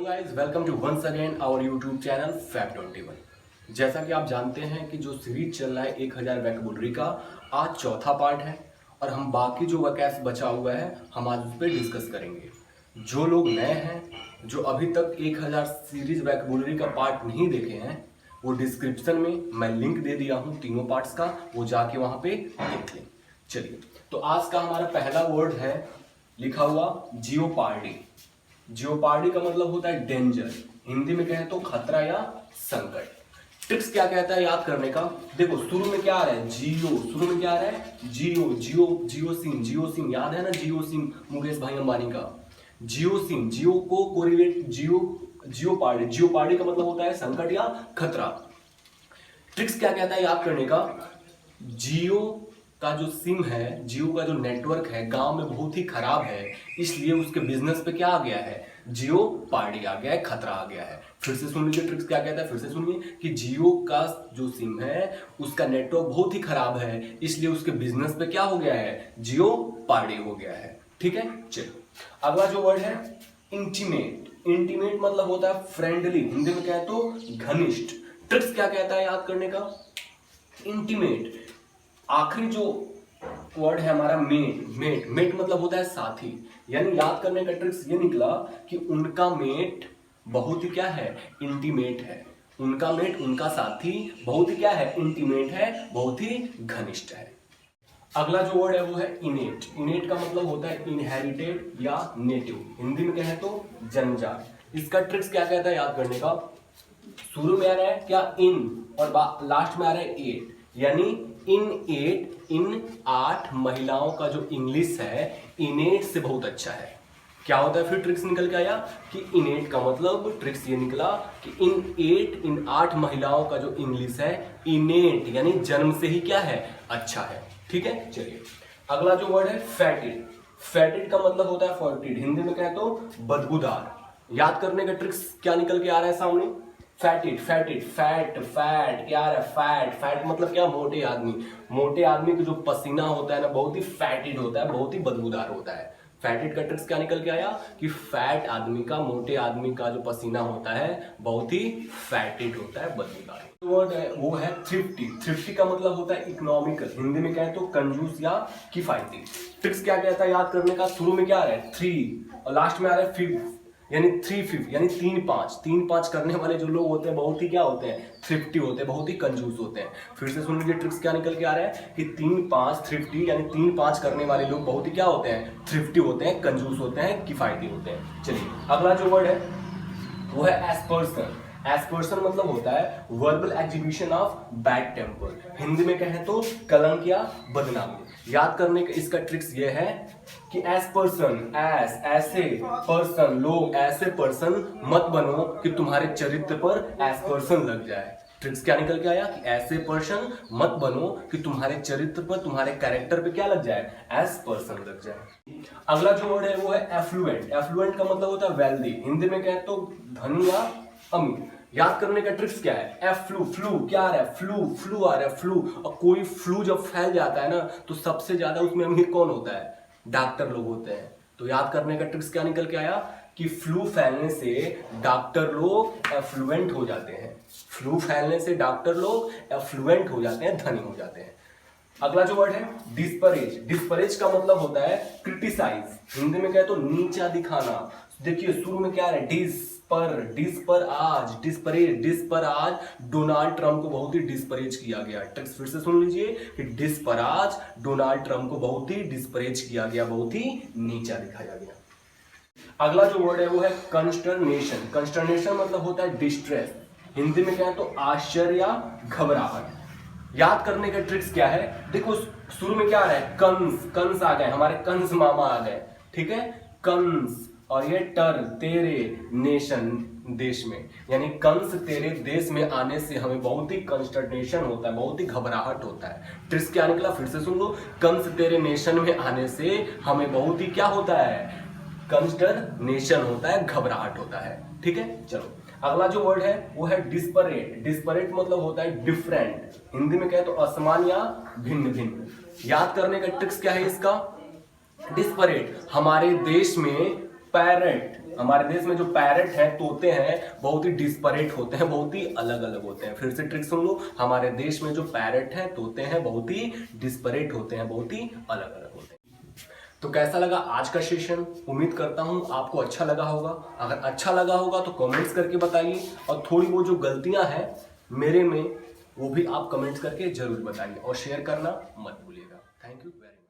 Hello guys, welcome to once again our YouTube channel फैक्ट21। जैसा कि आप जानते हैं कि जो सीरीज चल रहा है 1000 वोकैबुलरी का, आज चौथा पार्ट है और हम बाकी जो वोकैब्स बचा हुआ है हम आज उस पर डिस्कस करेंगे। जो लोग नए हैं, जो अभी तक 1000 सीरीज वोकैबुलरी का पार्ट नहीं देखे हैं, वो डिस्क्रिप्शन में मैं लिंक दे दिया हूँ तीनों पार्ट्स का, वो जाके वहाँ पे देख लें। चलिए, तो आज का हमारा पहला वर्ड है लिखा हुआ जियोपार्डी। जियोपार्डी का मतलब होता है डेंजर, हिंदी में कहें तो खतरा या संकट। ट्रिक्स क्या कहता है याद करने का? देखो, शुरू में क्या आ रहा है? जियो। शुरू में क्या आ रहा है? जियो। जियो, जियो सिम। जियो सिम याद है ना? जियो सिम मुकेश भाई अंबानी का जियो सिम। जियो को कोरिलेट जियोपार्डी। जियोपार्डी का मतलब होता है संकट या खतरा। ट्रिक्स क्या कहता है याद करने का? जियो का जो सिम है, जियो का जो नेटवर्क है गांव में बहुत ही खराब है, इसलिए उसके बिजनेस पे क्या आ गया है? जियो पार्टी आ गया है, खतरा आ गया है। फिर से सुन लीजिए ट्रिक्स क्या कहता है, फिर से सुनिए कि जियो का जो सिम है उसका नेटवर्क बहुत ही खराब है, इसलिए उसके बिजनेस पे क्या हो गया है? जियो पार्टी हो गया है। ठीक है, चलो अगला जो वर्ड है इंटीमेट। इंटीमेट मतलब होता है फ्रेंडली, हिंदी में कहें तो घनिष्ठ। ट्रिक्स क्या कहता है याद करने का? इंटीमेट। आखिरी जो वर्ड है हमारा मेट। मेट, मेट मतलब होता है साथी, यानी याद करने का ट्रिक्स ये निकला कि उनका मेट बहुत ही क्या है? इंटीमेट है। उनका मेट, उनका साथी बहुत ही क्या है? इंटीमेट है, बहुत ही घनिष्ठ है। अगला जो वर्ड है वो है इनेट। इनेट का मतलब होता है इनहेरिटेड या नेटिव, हिंदी में कहें तो जन्मजात। इसका ट्रिक्स क्या कहता है याद करने का? शुरू में आ रहा है क्या? इन, और लास्ट में आ रहा है एट, यानी इन एट, इन 8 महिलाओं का जो इंग्लिश है इनेट से बहुत अच्छा है। क्या होता है फिर? ट्रिक्स निकल के आया कि इनेट का मतलब ट्रिक्स ये निकला कि इन 8 महिलाओं का जो इंग्लिश है इनेट, यानी जन्म से ही क्या है? अच्छा है। ठीक है, चलिए अगला जो वर्ड है फैटिड। फैटिड का मतलब होता है फॉर्टिड, हिंदी में कहें तो बदबूदार। याद करने का ट्रिक्स क्या निकल के आ रहा है सामने? फैटिड, फैटिड, फैट, फैट क्या है? फैट। फैट मतलब क्या? मोटे आदमी। मोटे आदमी का जो पसीना होता है ना, बहुत ही फैटिड होता है, बहुत ही बदबूदार होता है। फैटिड का ट्रिक्स क्या निकल के आया कि फैट आदमी का, मोटे आदमी का जो पसीना होता है बहुत ही फैटिड होता है, बदबूदार। वर्ड है वो है थ्रिफ्टी। थ्रिफ्टी का मतलब होता है इकोनॉमिकल, हिंदी में कहें तो कंजूस या किफायती। ट्रिक्स क्या कहता है याद करने का? शुरू में क्या आ रहा है? 3 और लास्ट में आ रहा है 5, यानी 3-5, यानी 3-5। 3-5 करने वाले जो लोग होते हैं बहुत ही क्या होते हैं? थ्रिफ्टी होते हैं, बहुत ही कंजूस होते हैं। फिर से सुन लीजिए ट्रिक्स क्या निकल के आ रहा है कि 3-5 थ्रिफ्टी, यानी 3-5 करने वाले लोग बहुत ही क्या होते हैं? थ्रिफ्टी होते हैं, कंजूस होते हैं, किफायती होते हैं। चलिए अगला जो वर्ड है वो है एस्पर्सन। एस्पर्सन मतलब होता है verbal exhibition of bad temper, Hindi में कहें तो कलंक या बदनामी। याद करने का इसका ट्रिक्स ये है कि एस्पर्सन, ऐसे पर्सन, लोग ऐसे पर्सन मत बनो कि तुम्हारे चरित्र पर एस्पर्सन लग जाए। ट्रिक्स क्या निकल के आया कि ऐसे पर्सन मत बनो कि तुम्हारे चरित्र पर, तुम्हारे कैरेक्टर पे क्या लग जाए? एस्पर्सन लग जाए। अगला जो वर्ड है वो है एफ्लुएंट। एफ्लुएंट का मतलब होता है वेल्दी, हिंदी में कहें तो धनी या अमीर। याद करने का ट्रिक्स क्या है? फ्लू। फ्लू क्या आ रहा है? फ्लू आ रहा है, फ्लू। और कोई फ्लू जब फैल जाता है ना तो सबसे ज्यादा उसमें अमीर कौन होता है? डॉक्टर लोग होते हैं। तो याद करने का ट्रिक्स क्या निकल के आया कि फ्लू फैलने से डॉक्टर लोग एफ्लुएंट हो जाते हैं। फ्लू फैलने से डॉक्टर लोग एफ्लुएंट हो जाते हैं, धनी हो जाते हैं। अगला जो वर्ड है डिस्परेज। डिस्परेज का मतलब होता है क्रिटिसाइज, हिंदी में कहे तो नीचा दिखाना। देखिए शुरू में क्या है? डिस पर आज डोनाल्ड ट्रंप को बहुत ही डिस्परेज किया गया। टेक्स्ट फिर से सुन लीजिए कि डिस पर आज डोनाल्ड ट्रंप को बहुत ही डिस्परेज किया गया, बहुत ही नीचा दिखाया गया। अगला जो वर्ड है वो है कंस्टर्नेशन। कंस्टर्नेशन मतलब होता है डिस्ट्रेस, हिंदी में कहें तो आश्चर्य या घबराहट। याद करने का ट्रिक्स क्या है? देखो शुरू में क्या आ रहा है? कंस। कंस आ गए, हमारे कंस मामा आ गए। ठीक है, कंस, और ये टर, तेरे नेशन, देश में, यानी कंस तेरे देश में आने से हमें बहुत ही कंस्टर्नेशन होता है, बहुत ही घबराहट होता है। ट्रिक्स क्या निकला? फिर से सुन लो, कंस तेरे नेशन में आने से हमें बहुत ही क्या होता है? कंस्टर्नेशन होता है, घबराहट होता है। ठीक है, चलो अगला जो वर्ड है वो है डिस्परेट। डिस्परेट मतलब होता है डिफरेंट, हिंदी में कहे तो असमान या भिन्न भिन्न। याद करने का ट्रिक्स क्या है इसका? डिस्परेट, हमारे देश में पैरेट, हमारे देश में जो पैरट हैं, तोते हैं, बहुत ही डिस्परेट होते हैं, बहुत ही अलग अलग होते हैं। फिर से ट्रिक सुन लो, हमारे देश में जो पैरट हैं, तोते हैं, बहुत ही डिस्परेट होते हैं, बहुत ही अलग अलग होते हैं। तो कैसा लगा आज का सेशन? उम्मीद करता हूं आपको अच्छा लगा होगा। अगर अच्छा लगा होगा तो कमेंट्स करके बताइए, और थोड़ी वो जो गलतियां हैं मेरे में, वो भी आप कमेंट्स करके जरूर बताइए, और शेयर करना मत भूलिएगा। Thank you very much.